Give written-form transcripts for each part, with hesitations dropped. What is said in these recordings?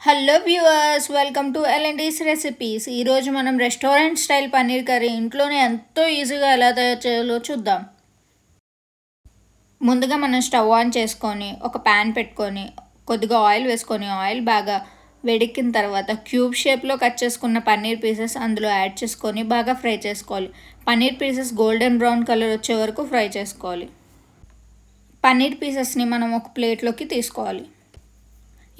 Hello viewers, welcome to LNT's recipes. ఈరోజు మనం restaurant style paneer curry ఇంట్లోనే ఎంతో ఈజీగా ఎలా తయారు చేయాలో చూద్దాం. ముందుగా మనం స్టవ్ ఆన్ చేసుకొని ఒక ప్యాన్ పెట్టుకొని కొద్దిగా ఆయిల్ వేసుకొని ఆయిల్ బాగా వేడెక్కిన తర్వాత క్యూబ్ షేప్లో కట్ చేసుకున్న పన్నీర్ పీసెస్ అందులో యాడ్ చేసుకొని బాగా ఫ్రై చేసుకోవాలి. Paneer pieces golden brown colour వచ్చే వరకు ఫ్రై చేసుకోవాలి. పన్నీర్ పీసెస్ని మనం ఒక ప్లేట్లోకి తీసుకోవాలి.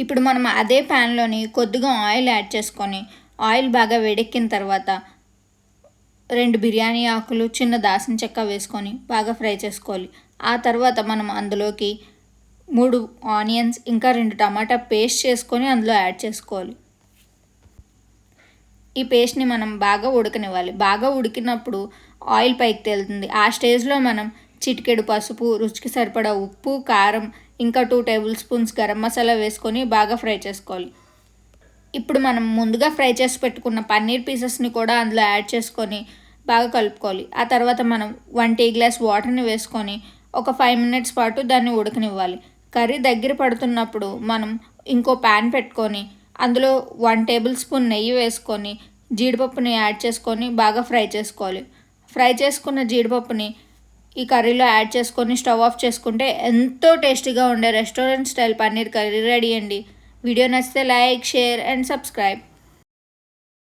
ఇప్పుడు మనం అదే ప్యాన్లోని కొద్దిగా ఆయిల్ యాడ్ చేసుకొని ఆయిల్ బాగా వేడెక్కిన తర్వాత 2 బిర్యానీ ఆకులు, చిన్న దాల్చిన చెక్క వేసుకొని బాగా ఫ్రై చేసుకోవాలి. ఆ తర్వాత మనం అందులోకి 3 ఆనియన్స్ ఇంకా 2 టమాటా పేస్ట్ చేసుకొని అందులో యాడ్ చేసుకోవాలి. ఈ పేస్ట్ని మనం బాగా ఉడకనివ్వాలి. బాగా ఉడికినప్పుడు ఆయిల్ పైకి తేలుతుంది. ఆ స్టేజ్లో మనం చిటికెడు పసుపు, రుచికి సరిపడా ఉప్పు, కారం ఇంకా 2 టేబుల్ స్పూన్స్ గరం మసాలా వేసుకొని బాగా ఫ్రై చేసుకోవాలి. ఇప్పుడు మనం ముందుగా ఫ్రై చేసి పెట్టుకున్న పన్నీర్ పీసెస్ని కూడా అందులో యాడ్ చేసుకొని బాగా కలుపుకోవాలి. ఆ తర్వాత మనం 1 టీ గ్లాస్ వాటర్ని వేసుకొని ఒక 5 మినిట్స్ పాటు దాన్ని ఉడకనివ్వాలి. కర్రీ దగ్గర పడుతున్నప్పుడు మనం ఇంకో ప్యాన్ పెట్టుకొని అందులో 1 టేబుల్ స్పూన్ నెయ్యి వేసుకొని జీడిపప్పుని యాడ్ చేసుకొని బాగా ఫ్రై చేసుకోవాలి. ఫ్రై చేసుకున్న జీడిపప్పుని ఈ కర్రీలో యాడ్ చేసుకొని స్టవ్ ఆఫ్ చేసుకుంటే ఎంతో టేస్టీగా ఉండే restaurant style paneer curry ready అండి. వీడియో నచ్చితే లైక్, షేర్ అండ్ సబ్స్క్రైబ్.